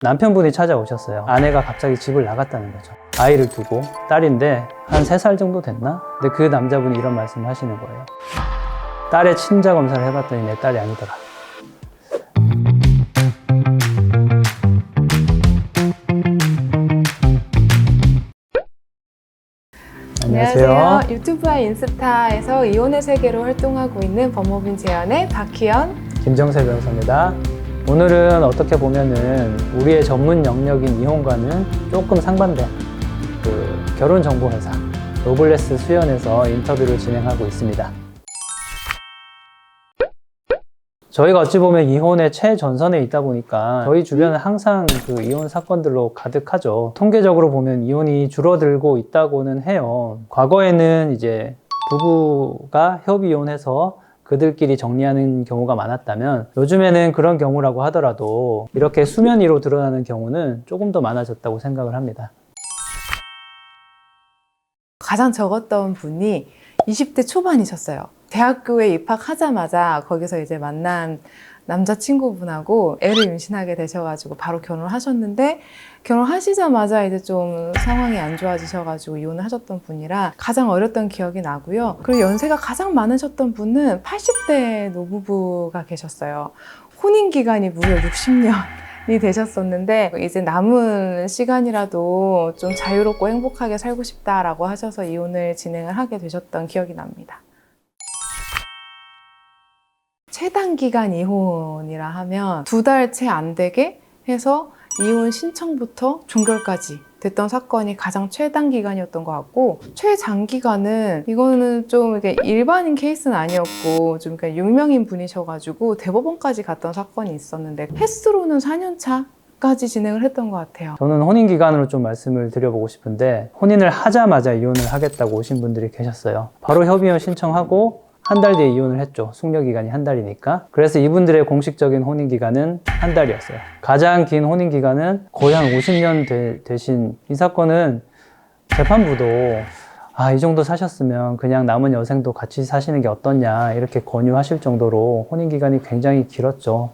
남편분이 찾아오셨어요. 아내가 갑자기 집을 나갔다는 거죠. 아이를 두고, 딸인데 한 3살 정도 됐나? 근데 그 남자분이 이런 말씀을 하시는 거예요. 딸의 친자 검사를 해봤더니 내 딸이 아니더라. 안녕하세요. 유튜브와 인스타에서 이혼의 세계로 활동하고 있는 법무법인 재현의 박희연, 김정세 변호사입니다. 오늘은 어떻게 보면은 우리의 전문 영역인 이혼과는 조금 상반된 결혼정보회사 노블레스 수연에서 인터뷰를 진행하고 있습니다. 저희가 어찌 보면 이혼의 최전선에 있다 보니까 저희 주변은 항상 그 이혼 사건들로 가득하죠. 통계적으로 보면 이혼이 줄어들고 있다고는 해요. 과거에는 이제 부부가 협의 이혼해서 그들끼리 정리하는 경우가 많았다면 요즘에는 그런 경우라고 하더라도 이렇게 수면 위로 드러나는 경우는 조금 더 많아졌다고 생각을 합니다. 가장 적었던 분이 20대 초반이셨어요. 대학교에 입학하자마자 거기서 이제 만난 남자친구분하고 애를 임신하게 되셔가지고 바로 결혼을 하셨는데, 결혼하시자마자 이제 좀 상황이 안 좋아지셔가지고 이혼을 하셨던 분이라 가장 어렸던 기억이 나고요. 그리고 연세가 가장 많으셨던 분은 80대 노부부가 계셨어요. 혼인기간이 무려 60년이 되셨었는데 이제 남은 시간이라도 좀 자유롭고 행복하게 살고 싶다라고 하셔서 이혼을 진행을 하게 되셨던 기억이 납니다. 최단기간 이혼이라 하면 2달 채 안 되게 해서 이혼 신청부터 종결까지 됐던 사건이 가장 최단기간이었던 것 같고, 최장기간은 이거는 좀 이렇게 일반인 케이스는 아니었고 좀 유명인 분이셔가지고 대법원까지 갔던 사건이 있었는데 횟수로는 4년 차까지 진행을 했던 것 같아요. 저는 혼인기간으로 좀 말씀을 드려보고 싶은데, 혼인을 하자마자 이혼을 하겠다고 오신 분들이 계셨어요. 바로 협의혼 신청하고 한 달 뒤에 이혼을 했죠. 숙려기간이 한 달이니까. 그래서 이분들의 공식적인 혼인기간은 한 달이었어요. 가장 긴 혼인기간은 거의 한 50년 되신 이 사건은 재판부도 이 정도 사셨으면 그냥 남은 여생도 같이 사시는 게 어떻냐 이렇게 권유하실 정도로 혼인기간이 굉장히 길었죠.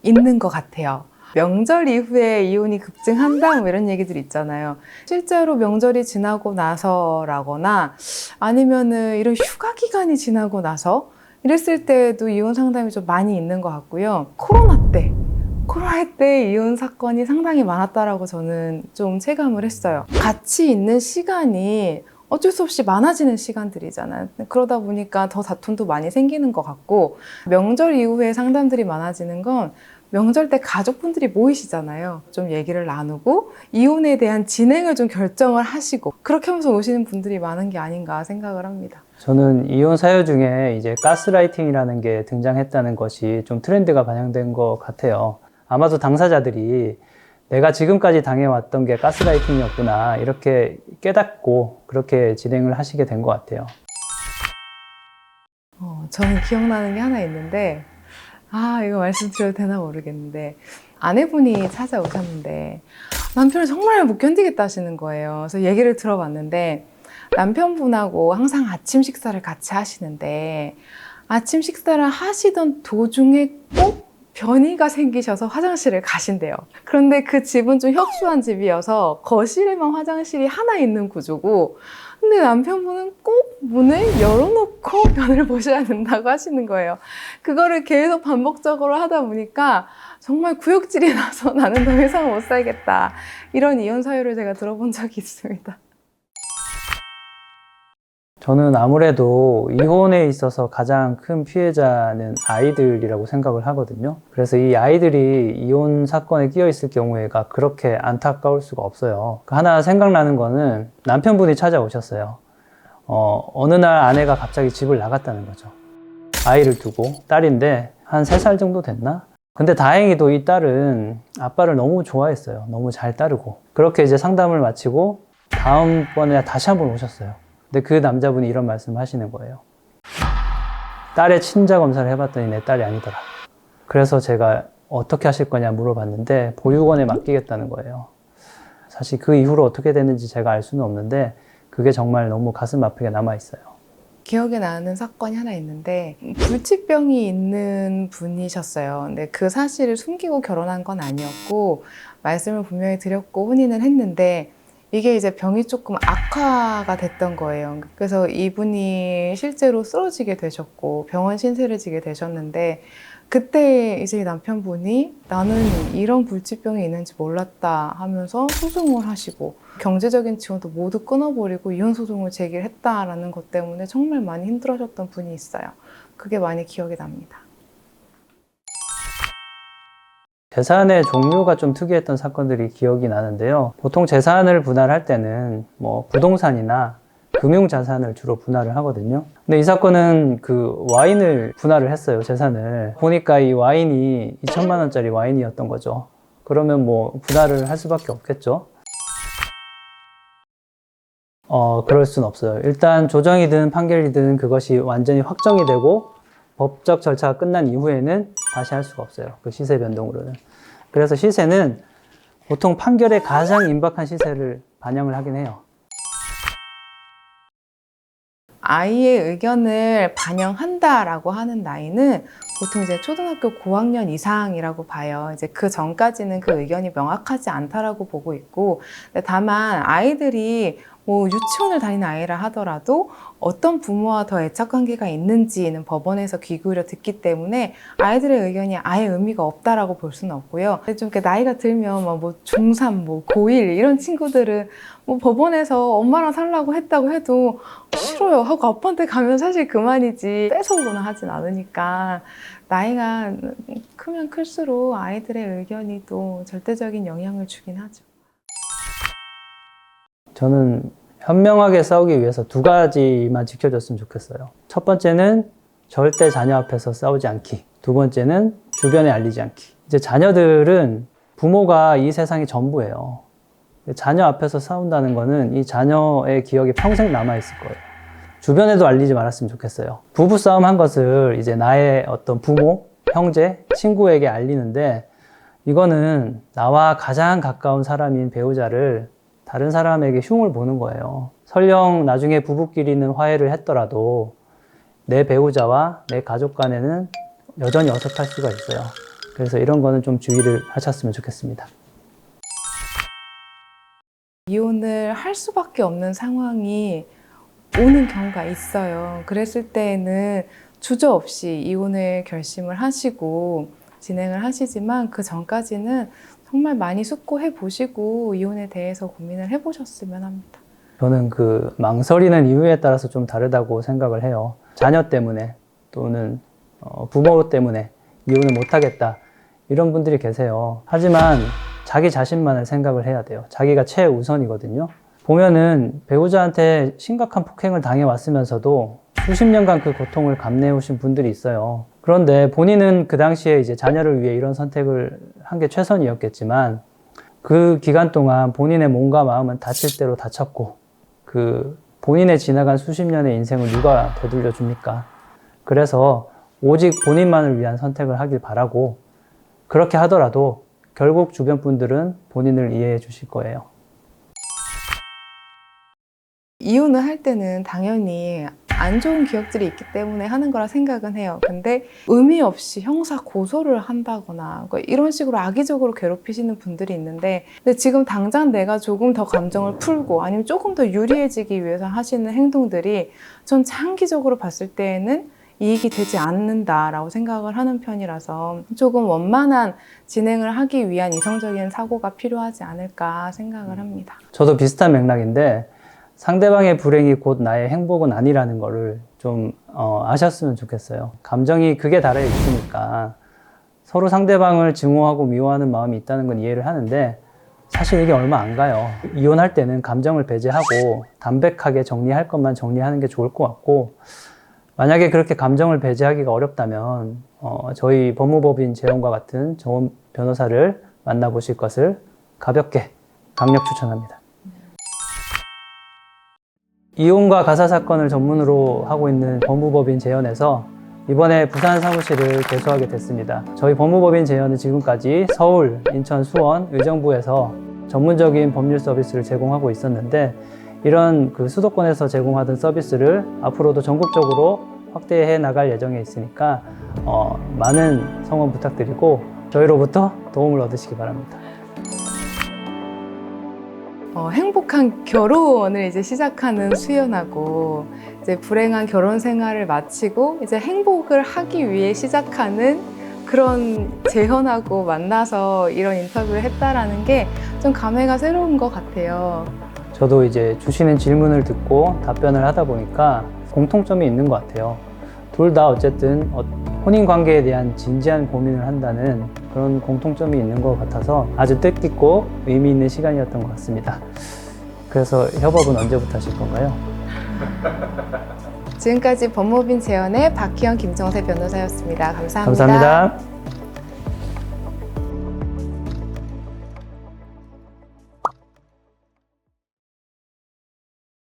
있는 것 같아요. 명절 이후에 이혼이 급증한다 뭐 이런 얘기들 있잖아요. 실제로 명절이 지나고 나서라거나 아니면은 이런 휴가 기간이 지나고 나서 이랬을 때도 이혼 상담이 좀 많이 있는 것 같고요. 코로나 때 이혼 사건이 상당히 많았다라고 저는 좀 체감을 했어요. 같이 있는 시간이 어쩔 수 없이 많아지는 시간들이잖아요. 그러다 보니까 더 다툼도 많이 생기는 것 같고, 명절 이후에 상담들이 많아지는 건 명절 때 가족분들이 모이시잖아요. 좀 얘기를 나누고 이혼에 대한 진행을 좀 결정을 하시고 그렇게 하면서 오시는 분들이 많은 게 아닌가 생각을 합니다. 저는 이혼 사유 중에 이제 가스라이팅이라는 게 등장했다는 것이 좀 트렌드가 반영된 것 같아요. 아마도 당사자들이 내가 지금까지 당해왔던 게 가스라이팅이었구나 이렇게 깨닫고 그렇게 진행을 하시게 된 것 같아요. 저는 기억나는 게 하나 있는데, 이거 말씀드려도 되나 모르겠는데, 아내분이 찾아오셨는데 남편을 정말 못 견디겠다 하시는 거예요. 그래서 얘기를 들어봤는데, 남편분하고 항상 아침 식사를 같이 하시는데 아침 식사를 하시던 도중에 꼭 변이가 생기셔서 화장실을 가신대요. 그런데 그 집은 좀 협소한 집이어서 거실에만 화장실이 하나 있는 구조고, 근데 남편분은 꼭 문을 열어놓고 변을 보셔야 된다고 하시는 거예요. 그거를 계속 반복적으로 하다 보니까 정말 구역질이 나서 나는 더 이상 못 살겠다, 이런 이혼 사유를 제가 들어본 적이 있습니다. 저는 아무래도 이혼에 있어서 가장 큰 피해자는 아이들이라고 생각을 하거든요. 그래서 이 아이들이 이혼 사건에 끼어 있을 경우에가 그렇게 안타까울 수가 없어요. 하나 생각나는 거는 남편분이 찾아오셨어요. 어느 날 아내가 갑자기 집을 나갔다는 거죠. 아이를 두고, 딸인데 한 3살 정도 됐나? 근데 다행히도 이 딸은 아빠를 너무 좋아했어요. 너무 잘 따르고. 그렇게 이제 상담을 마치고 다음번에 다시 한번 오셨어요. 근데 그 남자분이 이런 말씀을 하시는 거예요. 딸의 친자 검사를 해봤더니 내 딸이 아니더라. 그래서 제가 어떻게 하실 거냐 물어봤는데 보육원에 맡기겠다는 거예요. 사실 그 이후로 어떻게 됐는지 제가 알 수는 없는데 그게 정말 너무 가슴 아프게 남아있어요. 기억에 나는 사건이 하나 있는데 불치병이 있는 분이셨어요. 근데 그 사실을 숨기고 결혼한 건 아니었고 말씀을 분명히 드렸고 혼인을 했는데 이게 이제 병이 조금 악화가 됐던 거예요. 그래서 이분이 실제로 쓰러지게 되셨고 병원 신세를 지게 되셨는데 그때 이제 남편분이 나는 이런 불치병이 있는지 몰랐다 하면서 소송을 하시고 경제적인 지원도 모두 끊어버리고 이혼 소송을 제기했다라는 것 때문에 정말 많이 힘들어하셨던 분이 있어요. 그게 많이 기억이 납니다. 재산의 종류가 좀 특이했던 사건들이 기억이 나는데요. 보통 재산을 분할할 때는 뭐 부동산이나 금융자산을 주로 분할을 하거든요. 근데 이 사건은 그 와인을 분할을 했어요, 재산을. 보니까 이 와인이 2천만 원짜리 와인이었던 거죠. 그러면 뭐 분할을 할 수밖에 없겠죠. 그럴 순 없어요. 일단 조정이든 판결이든 그것이 완전히 확정이 되고 법적 절차가 끝난 이후에는 다시 할 수가 없어요. 그 시세 변동으로는. 그래서 시세는 보통 판결에 가장 임박한 시세를 반영을 하긴 해요. 아이의 의견을 반영한다라고 하는 나이는 보통 이제 초등학교 고학년 이상이라고 봐요. 이제 그 전까지는 그 의견이 명확하지 않다라고 보고 있고, 다만 아이들이 뭐 유치원을 다니는 아이라 하더라도 어떤 부모와 더 애착 관계가 있는지는 법원에서 귀 기울여 듣기 때문에 아이들의 의견이 아예 의미가 없다라고 볼 수는 없고요. 좀 이렇게 나이가 들면 뭐 중3, 뭐 고1 이런 친구들은 뭐 법원에서 엄마랑 살라고 했다고 해도 싫어요 하고 아빠한테 가면 사실 그만이지 뺏어오거나 하진 않으니까 나이가 크면 클수록 아이들의 의견이 또 절대적인 영향을 주긴 하죠. 저는 현명하게 싸우기 위해서 두 가지만 지켜줬으면 좋겠어요. 첫 번째는 절대 자녀 앞에서 싸우지 않기. 두 번째는 주변에 알리지 않기. 이제 자녀들은 부모가 이 세상의 전부예요. 자녀 앞에서 싸운다는 거는 이 자녀의 기억에 평생 남아있을 거예요. 주변에도 알리지 말았으면 좋겠어요. 부부싸움 한 것을 이제 나의 어떤 부모, 형제, 친구에게 알리는데 이거는 나와 가장 가까운 사람인 배우자를 다른 사람에게 흉을 보는 거예요. 설령 나중에 부부끼리는 화해를 했더라도 내 배우자와 내 가족 간에는 여전히 어색할 수가 있어요. 그래서 이런 거는 좀 주의를 하셨으면 좋겠습니다. 이혼을 할 수밖에 없는 상황이 오는 경우가 있어요. 그랬을 때에는 주저없이 이혼을 결심을 하시고 진행을 하시지만 그 전까지는 정말 많이 숙고해 보시고 이혼에 대해서 고민을 해 보셨으면 합니다. 저는 그 망설이는 이유에 따라서 좀 다르다고 생각을 해요. 자녀 때문에 또는 부모 때문에 이혼을 못하겠다 이런 분들이 계세요. 하지만 자기 자신만을 생각을 해야 돼요. 자기가 최우선이거든요. 보면은 배우자한테 심각한 폭행을 당해왔으면서도 수십 년간 그 고통을 감내해오신 분들이 있어요. 그런데 본인은 그 당시에 이제 자녀를 위해 이런 선택을 한 게 최선이었겠지만 그 기간 동안 본인의 몸과 마음은 다칠 대로 다쳤고 그 본인의 지나간 수십 년의 인생을 누가 되돌려 줍니까? 그래서 오직 본인만을 위한 선택을 하길 바라고 그렇게 하더라도 결국 주변 분들은 본인을 이해해 주실 거예요. 이혼을 할 때는 당연히 안 좋은 기억들이 있기 때문에 하는 거라 생각은 해요. 근데 의미 없이 형사 고소를 한다거나 이런 식으로 악의적으로 괴롭히시는 분들이 있는데 근데 지금 당장 내가 조금 더 감정을 풀고 아니면 조금 더 유리해지기 위해서 하시는 행동들이 전 장기적으로 봤을 때에는 이익이 되지 않는다라고 생각을 하는 편이라서 조금 원만한 진행을 하기 위한 이성적인 사고가 필요하지 않을까 생각을 합니다. 저도 비슷한 맥락인데 상대방의 불행이 곧 나의 행복은 아니라는 거를 좀 아셨으면 좋겠어요. 감정이 극에 달해 있으니까 서로 상대방을 증오하고 미워하는 마음이 있다는 건 이해를 하는데 사실 이게 얼마 안 가요. 이혼할 때는 감정을 배제하고 담백하게 정리할 것만 정리하는 게 좋을 것 같고 만약에 그렇게 감정을 배제하기가 어렵다면 저희 법무법인 재원과 같은 전문 변호사를 만나보실 것을 가볍게 강력 추천합니다. 이혼과 가사 사건을 전문으로 하고 있는 법무법인 재연에서 이번에 부산 사무실을 개소하게 됐습니다. 저희 법무법인 재연은 지금까지 서울, 인천, 수원, 의정부에서 전문적인 법률 서비스를 제공하고 있었는데 이런 그 수도권에서 제공하던 서비스를 앞으로도 전국적으로 확대해 나갈 예정에 있으니까 많은 성원 부탁드리고 저희로부터 도움을 얻으시기 바랍니다. 행복한 결혼을 이제 시작하는 수연하고 이제 불행한 결혼 생활을 마치고 이제 행복을 하기 위해 시작하는 그런 재현하고 만나서 이런 인터뷰를 했다라는 게 좀 감회가 새로운 것 같아요. 저도 이제 주시는 질문을 듣고 답변을 하다 보니까 공통점이 있는 것 같아요. 둘 다 어쨌든 혼인 관계에 대한 진지한 고민을 한다는 그런 공통점이 있는 것 같아서 아주 뜻깊고 의미 있는 시간이었던 것 같습니다. 그래서 협업은 언제부터 하실 건가요? 지금까지 법무빈 재연의 박희영, 김정세 변호사였습니다. 감사합니다. 감사합니다.